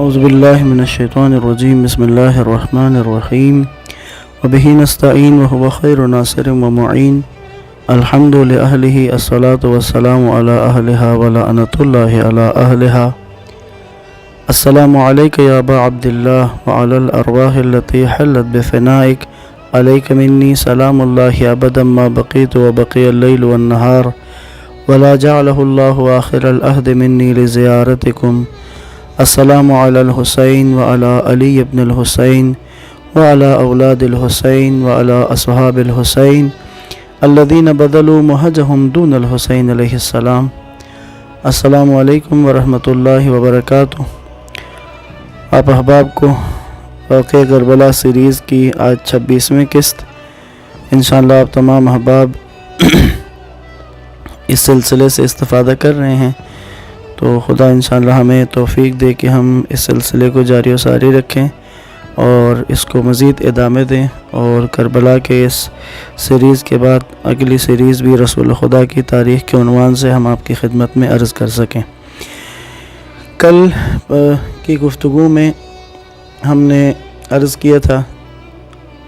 اعوذ باللہ من الشیطان الرجیم بسم اللہ الرحمن الرحیم وبہ نستعین وہو خیر ناصر ومعین الحمد لأہلہ الصلاة والسلام علی اہلہا ولعنۃ اللہ علی اہلہا السلام علیک یا ابا عبداللہ وعلی الارواح التي حلت بفنائک علیک منی سلام اللہ ابدا ما بقیت وبقی اللیل والنہار ولا جعلہ اللہ آخر العہد منی لزیارتکم السلام علی الحسین وعلی علی ابن الحسین وعلی اولاد الحسین وعلی اصحاب الحسین الذین بدلوا مہجہم دون الحسین علیہ السلام۔ السلام علیکم ورحمۃ اللہ وبرکاتہ۔ آپ احباب کو واقعہ کربلا سیریز کی آج 26ویں قسط، انشاءاللہ آپ تمام احباب اس سلسلے سے استفادہ کر رہے ہیں، تو خدا انشاءاللہ ہمیں توفیق دے کہ ہم اس سلسلے کو جاری و ساری رکھیں اور اس کو مزید ادامے دیں، اور کربلا کے اس سیریز کے بعد اگلی سیریز بھی رسول خدا کی تاریخ کے عنوان سے ہم آپ کی خدمت میں عرض کر سکیں۔ کل کی گفتگو میں ہم نے عرض کیا تھا،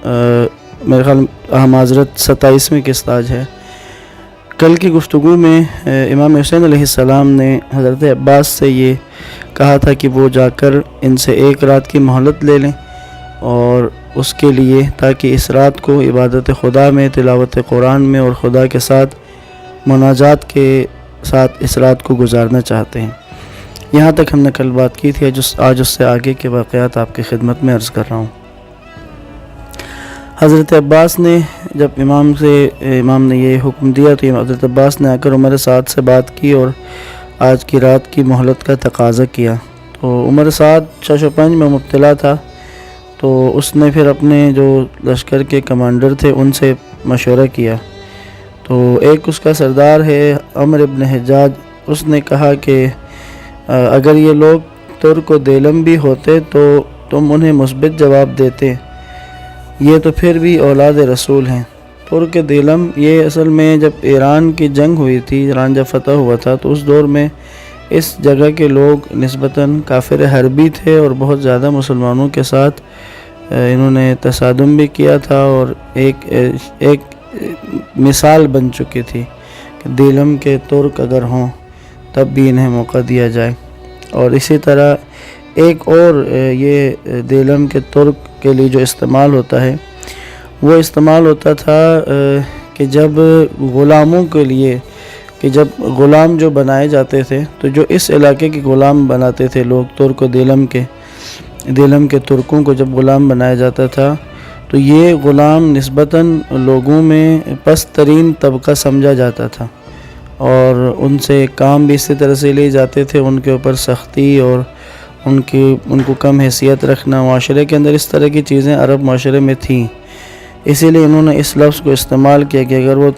میرے خیال معذرت 27ویں قسط آج ہے۔ کل کی گفتگو میں امام حسین علیہ السلام نے حضرت عباس سے یہ کہا تھا کہ وہ جا کر ان سے ایک رات کی مہلت لے لیں، اور اس کے لیے تاکہ اس رات کو عبادت خدا میں، تلاوت قرآن میں اور خدا کے ساتھ مناجات کے ساتھ اس رات کو گزارنا چاہتے ہیں۔ یہاں تک ہم نے کل بات کی تھی، آج اس سے آگے کے واقعات آپ کی خدمت میں عرض کر رہا ہوں۔ حضرت عباس نے جب امام نے یہ حکم دیا تو حضرت عباس نے آ کر عمر سعد سے بات کی اور آج کی رات کی مہلت کا تقاضا کیا۔ تو عمر سعد شش و پنج میں مبتلا تھا، تو اس نے پھر اپنے جو لشکر کے کمانڈر تھے ان سے مشورہ کیا۔ تو ایک اس کا سردار ہے عمر ابن حجاج، اس نے کہا کہ اگر یہ لوگ ترک و دیلم بھی ہوتے تو تم انہیں مثبت جواب دیتے، یہ تو پھر بھی اولاد رسول ہیں۔ ترک دیلم یہ اصل میں جب ایران کی جنگ ہوئی تھی، ایران جب فتح ہوا تھا، تو اس دور میں اس جگہ کے لوگ نسبتاً کافر حربی تھے اور بہت زیادہ مسلمانوں کے ساتھ انہوں نے تصادم بھی کیا تھا، اور ایک مثال بن چکی تھی کہ دیلم کے ترک اگر ہوں تب بھی انہیں موقع دیا جائے۔ اور اسی طرح ایک اور یہ دیلم کے ترک کے لیے جو استعمال ہوتا ہے، وہ استعمال ہوتا تھا کہ جب غلاموں کے لیے، کہ جب غلام جو بنائے جاتے تھے، تو جو اس علاقے کے غلام بناتے تھے لوگ ترک و دیلم کے ترکوں کو جب غلام بنایا جاتا تھا، تو یہ غلام نسبتاً لوگوں میں پست ترین طبقہ سمجھا جاتا تھا، اور ان سے کام بھی اسی طرح سے لیے جاتے تھے، ان کے اوپر سختی اور ان کو کم حیثیت رکھنا، معاشرے کے اندر اس طرح کی چیزیں عرب معاشرے میں تھیں۔ اسی لیے انہوں نے اس لفظ کو استعمال کیا کہ اگر وہ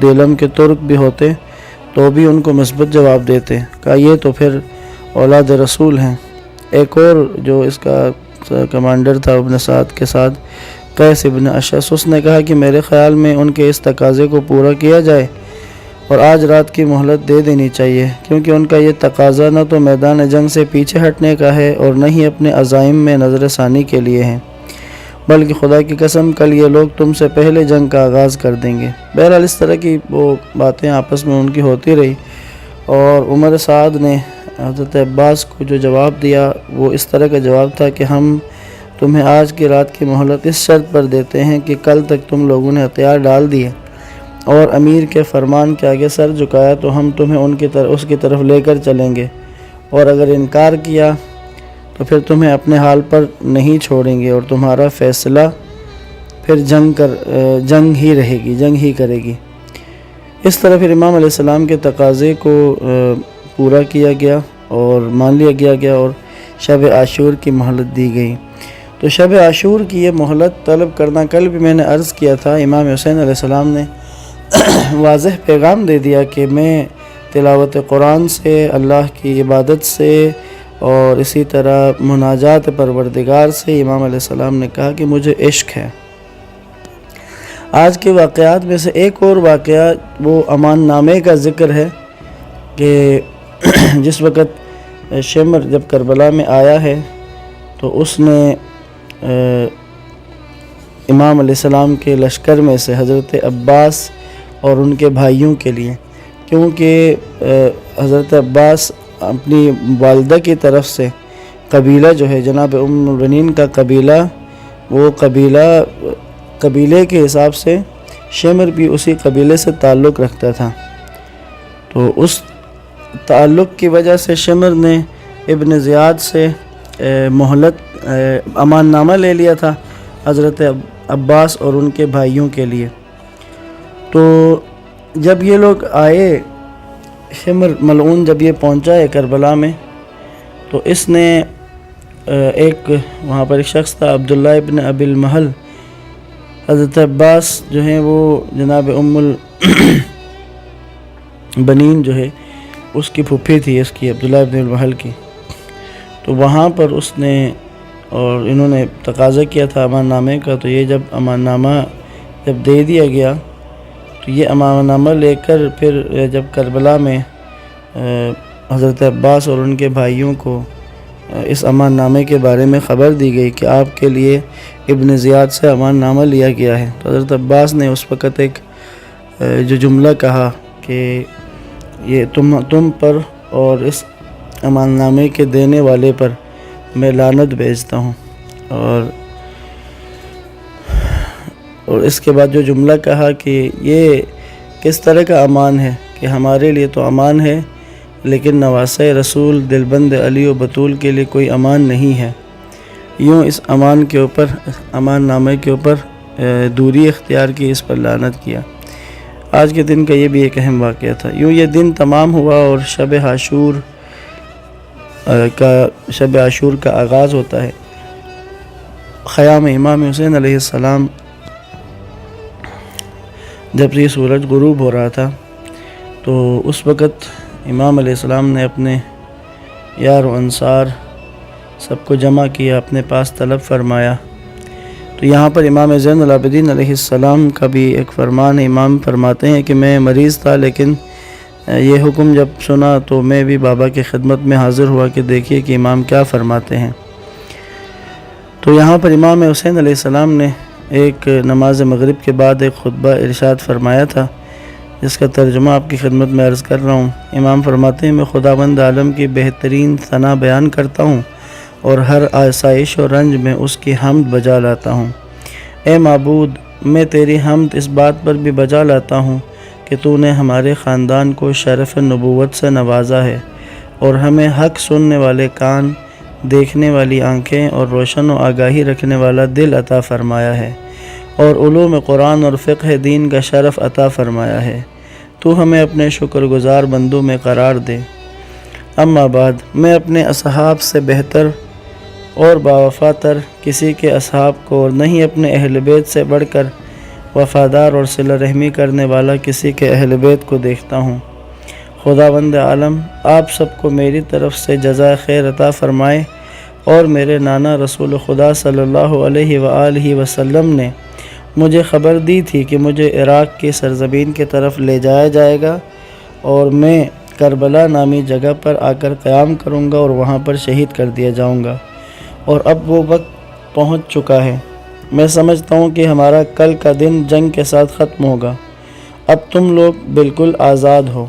دیلم کے ترک بھی ہوتے تو بھی ان کو مثبت جواب دیتے، کہا یہ تو پھر اولاد رسول ہیں۔ ایک اور جو اس کا کمانڈر تھا ابن سعد کے ساتھ، قیس ابن اشعث، اس نے کہا کہ میرے خیال میں ان کے اس تقاضے کو پورا کیا جائے اور آج رات کی مہلت دے دینی چاہیے، کیونکہ ان کا یہ تقاضا نہ تو میدان جنگ سے پیچھے ہٹنے کا ہے اور نہ ہی اپنے عزائم میں نظر ثانی کے لیے ہیں، بلکہ خدا کی قسم کل یہ لوگ تم سے پہلے جنگ کا آغاز کر دیں گے۔ بہرحال اس طرح کی وہ باتیں آپس میں ان کی ہوتی رہی، اور عمر سعد نے حضرت عباس کو جو جواب دیا وہ اس طرح کا جواب تھا کہ ہم تمہیں آج کی رات کی مہلت اس شرط پر دیتے ہیں کہ کل تک تم لوگوں نے ہتھیار ڈال دیے اور امیر کے فرمان کے آگے سر جھکایا تو ہم تمہیں اس کی طرف لے کر چلیں گے، اور اگر انکار کیا تو پھر تمہیں اپنے حال پر نہیں چھوڑیں گے، اور تمہارا فیصلہ پھر جنگ ہی رہے گی، جنگ ہی کرے گی۔ اس طرح پھر امام علیہ السلام کے تقاضے کو پورا کیا گیا اور مان لیا گیا اور شب عاشور کی مہلت دی گئی۔ تو شب عاشور کی یہ مہلت طلب کرنا، کل بھی میں نے عرض کیا تھا، امام حسین علیہ السلام نے واضح پیغام دے دیا کہ میں تلاوت قرآن سے، اللہ کی عبادت سے اور اسی طرح مناجات پروردگار سے، امام علیہ السلام نے کہا کہ مجھے عشق ہے۔ آج کے واقعات میں سے ایک اور واقعہ وہ امان نامے کا ذکر ہے کہ جس وقت شمر جب کربلا میں آیا ہے تو اس نے امام علیہ السلام کے لشکر میں سے حضرت عباس اور ان کے بھائیوں کے لیے، کیونکہ حضرت عباس اپنی والدہ کی طرف سے قبیلہ جو ہے جناب ام البنین کا قبیلہ، وہ قبیلے کے حساب سے شمر بھی اسی قبیلے سے تعلق رکھتا تھا، تو اس تعلق کی وجہ سے شمر نے ابن زیاد سے مہلت امان نامہ لے لیا تھا حضرت عباس اور ان کے بھائیوں کے لیے۔ تو جب یہ لوگ آئے، شمر ملعون جب یہ پہنچا ہے کربلا میں، تو اس نے وہاں پر ایک شخص تھا عبداللہ ابن ابی المحل، حضرت عباس جو ہیں وہ جناب ام البنین جو ہے اس کی پھوپھی تھی، اس کی عبداللہ ابن المحل کی، تو وہاں پر اس نے اور انہوں نے تقاضا کیا تھا امان نامے کا، تو یہ جب امان نامہ جب دے دیا گیا تو یہ امان نامہ لے کر پھر جب کربلا میں حضرت عباس اور ان کے بھائیوں کو اس امان نامے کے بارے میں خبر دی گئی کہ آپ کے لیے ابن زیاد سے امان نامہ لیا گیا ہے، تو حضرت عباس نے اس وقت ایک جو جملہ کہا کہ یہ تم پر اور اس امان نامے کے دینے والے پر میں لعنت بھیجتا ہوں، اور اس کے بعد جو جملہ کہا کہ یہ کس طرح کا امان ہے کہ ہمارے لیے تو امان ہے لیکن نواسہ رسول دلبند علی و بطول کے لیے کوئی امان نہیں ہے، یوں اس امان نامے کے اوپر دوری اختیار کی، اس پر لعنت کیا۔ آج کے دن کا یہ بھی ایک اہم واقعہ تھا۔ یوں یہ دن تمام ہوا اور شب عاشور کا آغاز ہوتا ہے۔ خیام امام حسین علیہ السلام جب یہ سورج غروب ہو رہا تھا تو اس وقت امام علیہ السلام نے اپنے یار و انصار سب کو جمع کیا، اپنے پاس طلب فرمایا۔ تو یہاں پر امام زین العابدین علیہ السلام کا بھی ایک فرمان ہے، امام فرماتے ہیں کہ میں مریض تھا لیکن یہ حکم جب سنا تو میں بھی بابا کی خدمت میں حاضر ہوا کہ دیکھیے کہ امام کیا فرماتے ہیں۔ تو یہاں پر امام حسین علیہ السلام نے ایک نماز مغرب کے بعد ایک خطبہ ارشاد فرمایا تھا، جس کا ترجمہ آپ کی خدمت میں عرض کر رہا ہوں۔ امام فرماتے ہیں میں خداوند عالم کی بہترین ثنا بیان کرتا ہوں اور ہر آسائش و رنج میں اس کی حمد بجا لاتا ہوں۔ اے معبود، میں تیری حمد اس بات پر بھی بجا لاتا ہوں کہ تو نے ہمارے خاندان کو شرف نبوت سے نوازا ہے اور ہمیں حق سننے والے کان، دیکھنے والی آنکھیں اور روشن و آگاہی رکھنے والا دل عطا فرمایا ہے اور علوم قرآن اور فقہ دین کا شرف عطا فرمایا ہے۔ تو ہمیں اپنے شکر گزار بندوں میں قرار دے۔ اما بعد، میں اپنے اصحاب سے بہتر اور باوفا تر کسی کے اصحاب کو اور نہیں اپنے اہل بیت سے بڑھ کر وفادار اور صلہ رحمی کرنے والا کسی کے اہل بیت کو دیکھتا ہوں۔ خداوند عالم آپ سب کو میری طرف سے جزائے خیر عطا فرمائے، اور میرے نانا رسول خدا صلی اللہ علیہ وآلہ وسلم نے مجھے خبر دی تھی کہ مجھے عراق کی سرزمین کی طرف لے جایا جائے گا اور میں کربلا نامی جگہ پر آ کر قیام کروں گا اور وہاں پر شہید کر دیا جاؤں گا، اور اب وہ وقت پہنچ چکا ہے۔ میں سمجھتا ہوں کہ ہمارا کل کا دن جنگ کے ساتھ ختم ہوگا۔ اب تم لوگ بالکل آزاد ہو۔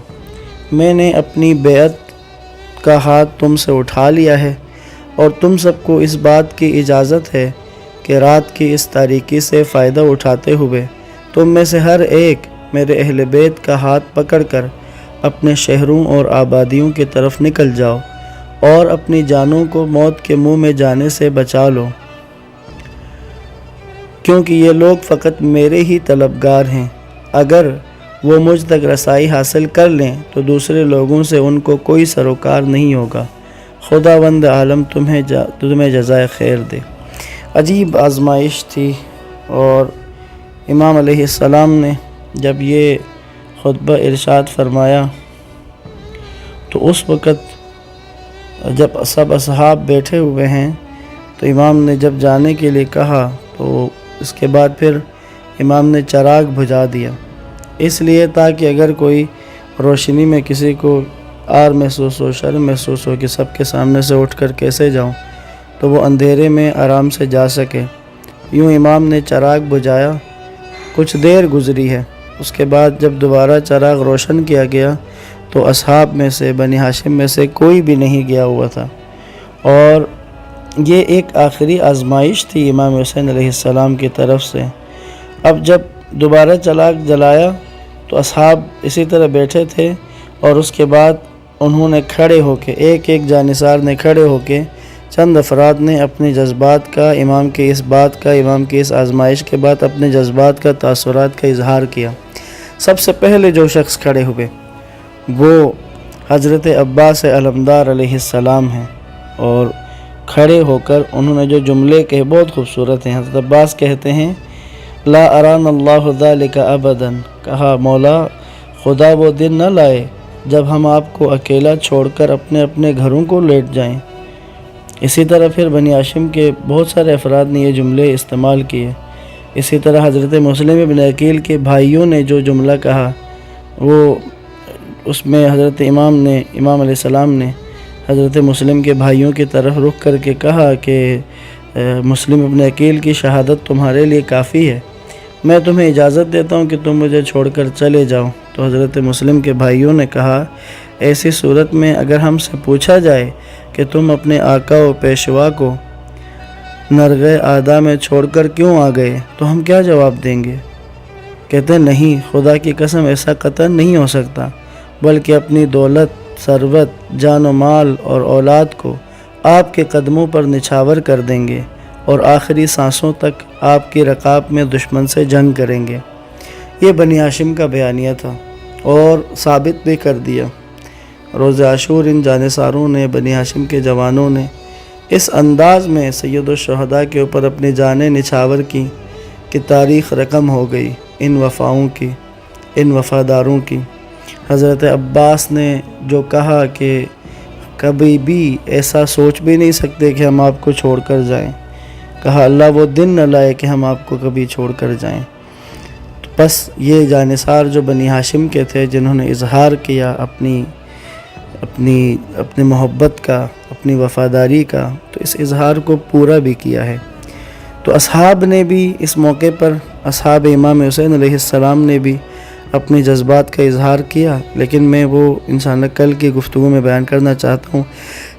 میں نے اپنی بیعت کا ہاتھ تم سے اٹھا لیا ہے اور تم سب کو اس بات کی اجازت ہے کہ رات کی اس تاریکی سے فائدہ اٹھاتے ہوئے تم میں سے ہر ایک میرے اہل بیت کا ہاتھ پکڑ کر اپنے شہروں اور آبادیوں کی طرف نکل جاؤ اور اپنی جانوں کو موت کے منہ میں جانے سے بچا لو، کیونکہ یہ لوگ فقط میرے ہی طلبگار ہیں۔ اگر وہ مجھ تک رسائی حاصل کر لیں تو دوسرے لوگوں سے ان کو کوئی سروکار نہیں ہوگا۔ خداوند عالم تمہیں جزائے خیر دے۔ عجیب آزمائش تھی، اور امام علیہ السلام نے جب یہ خطبہ ارشاد فرمایا تو اس وقت جب سب اصحاب بیٹھے ہوئے ہیں تو امام نے جب جانے کے لیے کہا تو اس کے بعد پھر امام نے چراغ بجھا دیا، اس لیے تاکہ اگر کوئی روشنی میں کسی کو آر محسوس ہو، شرم محسوس ہو کہ سب کے سامنے سے اٹھ کر کیسے جاؤں، تو وہ اندھیرے میں آرام سے جا سکے۔ یوں امام نے چراغ بجھایا۔ کچھ دیر گزری ہے، اس کے بعد جب دوبارہ چراغ روشن کیا گیا تو اصحاب میں سے، بنی ہاشم میں سے کوئی بھی نہیں گیا ہوا تھا، اور یہ ایک آخری آزمائش تھی امام حسین علیہ السلام کی طرف سے۔ اب جب دوبارہ چراغ جلایا تو اصحاب اسی طرح بیٹھے تھے، اور اس کے بعد انہوں نے کھڑے ہو کے، ایک ایک جانثار نے کھڑے ہو کے، چند افراد نے اپنے جذبات کا، امام کی اس بات کا، امام کی اس آزمائش کے بعد اپنے جذبات کا، تاثرات کا اظہار کیا۔ سب سے پہلے جو شخص کھڑے ہوئے وہ حضرت عباس علمدار علیہ السلام ہیں، اور کھڑے ہو کر انہوں نے جو جملے کہے بہت خوبصورت ہیں۔ حضرت عباس کہتے ہیں لا اران اللہ ذالک ابدا، کہا مولا خدا وہ دن نہ لائے جب ہم آپ کو اکیلا چھوڑ کر اپنے اپنے گھروں کو لیٹ جائیں۔ اسی طرح پھر بنی ہاشم کے بہت سارے افراد نے یہ جملے استعمال کیے۔ اسی طرح حضرت مسلم ابن عقیل کے بھائیوں نے جو جملہ کہا، وہ اس میں حضرت امام علیہ السلام نے حضرت مسلم کے بھائیوں کی طرف رخ کر کے کہا کہ مسلم ابن عقیل کی شہادت تمہارے لیے کافی ہے، میں تمہیں اجازت دیتا ہوں کہ تم مجھے چھوڑ کر چلے جاؤ۔ تو حضرت مسلم کے بھائیوں نے کہا ایسی صورت میں اگر ہم سے پوچھا جائے کہ تم اپنے آقا و پیشوا کو نرغِ آدھا میں چھوڑ کر کیوں آ گئے تو ہم کیا جواب دیں گے؟ کہتے نہیں، خدا کی قسم ایسا قطعاً نہیں ہو سکتا، بلکہ اپنی دولت، ثروت، جان و مال اور اولاد کو آپ کے قدموں پر نچھاور کر دیں گے، اور آخری سانسوں تک آپ کی رکاب میں دشمن سے جنگ کریں گے۔ یہ بنی ہاشم کا بیانیہ تھا، اور ثابت بھی کر دیا۔ روز عاشور ان جانثاروں نے، بنی ہاشم کے جوانوں نے اس انداز میں سید الشہداء کے اوپر اپنی جانیں نچھاور کی کہ تاریخ رقم ہو گئی ان وفاؤں کی، ان وفاداروں کی۔ حضرت عباس نے جو کہا کہ کبھی بھی ایسا سوچ بھی نہیں سکتے کہ ہم آپ کو چھوڑ کر جائیں، کہا اللہ وہ دن نہ لائے کہ ہم آپ کو کبھی چھوڑ کر جائیں۔ تو بس یہ جانثار جو بنی ہاشم کے تھے، جنہوں نے اظہار کیا اپنی محبت کا، اپنی وفاداری کا، تو اس اظہار کو پورا بھی کیا ہے۔ تو اصحاب نے بھی اس موقع پر، اصحاب امام حسین علیہ السلام نے بھی اپنے جذبات کا اظہار کیا، لیکن میں وہ انشاءاللہ کل کی گفتگو میں بیان کرنا چاہتا ہوں۔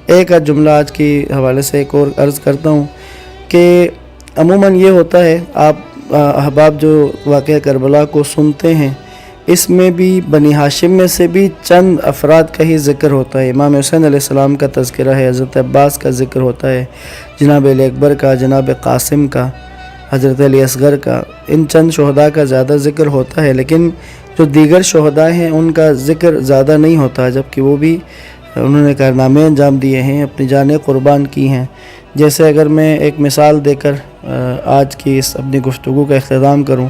ایک آدھ جملہ آج کے حوالے سے ایک اور عرض کرتا ہوں کہ عموماً یہ ہوتا ہے، آپ احباب جو واقعہ کربلا کو سنتے ہیں، اس میں بھی بنی ہاشم میں سے بھی چند افراد کا ہی ذکر ہوتا ہے۔ امام حسین علیہ السلام کا تذکرہ ہے، حضرت عباس کا ذکر ہوتا ہے، جناب علی اکبر کا، جناب قاسم کا، حضرت علی اصغر کا، ان چند شہداء کا زیادہ ذکر ہوتا ہے، لیکن جو دیگر شہداء ہیں ان کا ذکر زیادہ نہیں ہوتا، جبکہ وہ بھی انہوں نے کارنامے انجام دیے ہیں، اپنی جانیں قربان کی ہیں۔ جیسے اگر میں ایک مثال دے کر آج کی اس اپنی گفتگو کا اختتام کروں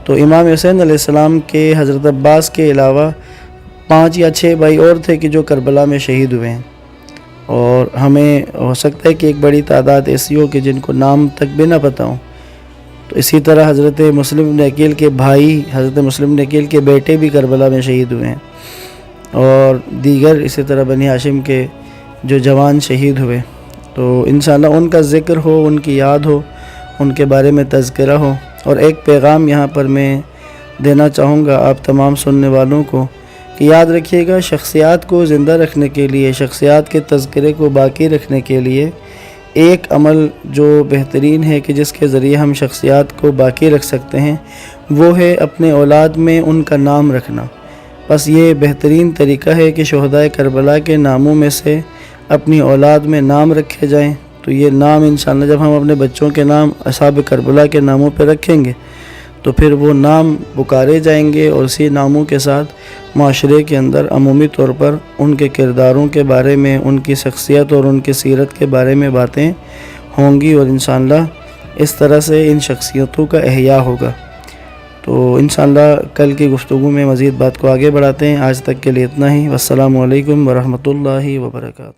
تو امام حسین علیہ السلام کے حضرت عباس کے علاوہ 5 یا 6 بھائی اور تھے کہ جو کربلا میں شہید ہوئے ہیں، اور ہمیں ہو سکتا ہے کہ ایک بڑی تعداد ایسی ہو کہ جن کو نام تک بھی نہ پتہ ہوں۔ تو اسی طرح حضرت مسلم بن عقیل کے بھائی، حضرت مسلم بن عقیل کے بیٹے بھی کربلا میں شہید ہوئے ہیں، اور دیگر اسی طرح بنی ہاشم کے جو جوان شہید ہوئے۔ تو انشاءاللہ ان کا ذکر ہو، ان کی یاد ہو، ان کے بارے میں تذکرہ ہو۔ اور ایک پیغام یہاں پر میں دینا چاہوں گا آپ تمام سننے والوں کو کہ یاد رکھیے گا، شخصیات کو زندہ رکھنے کے لیے، شخصیات کے تذکرے کو باقی رکھنے کے لیے ایک عمل جو بہترین ہے کہ جس کے ذریعے ہم شخصیات کو باقی رکھ سکتے ہیں، وہ ہے اپنے اولاد میں ان کا نام رکھنا۔ بس یہ بہترین طریقہ ہے کہ شہدائے کربلا کے ناموں میں سے اپنی اولاد میں نام رکھے جائیں۔ تو یہ نام انشاءاللہ جب ہم اپنے بچوں کے نام اصحاب کربلا کے ناموں پہ رکھیں گے تو پھر وہ نام پکارے جائیں گے، اور اسی ناموں کے ساتھ معاشرے کے اندر عمومی طور پر ان کے کرداروں کے بارے میں، ان کی شخصیت اور ان کی سیرت کے بارے میں باتیں ہوں گی، اور انشاءاللہ اس طرح سے ان شخصیتوں کا احیاء ہوگا۔ تو انشاءاللہ کل کی گفتگو میں مزید بات کو آگے بڑھاتے ہیں۔ آج تک کے لیے اتنا ہی۔ والسلام علیکم ورحمۃ اللہ وبرکاتہ۔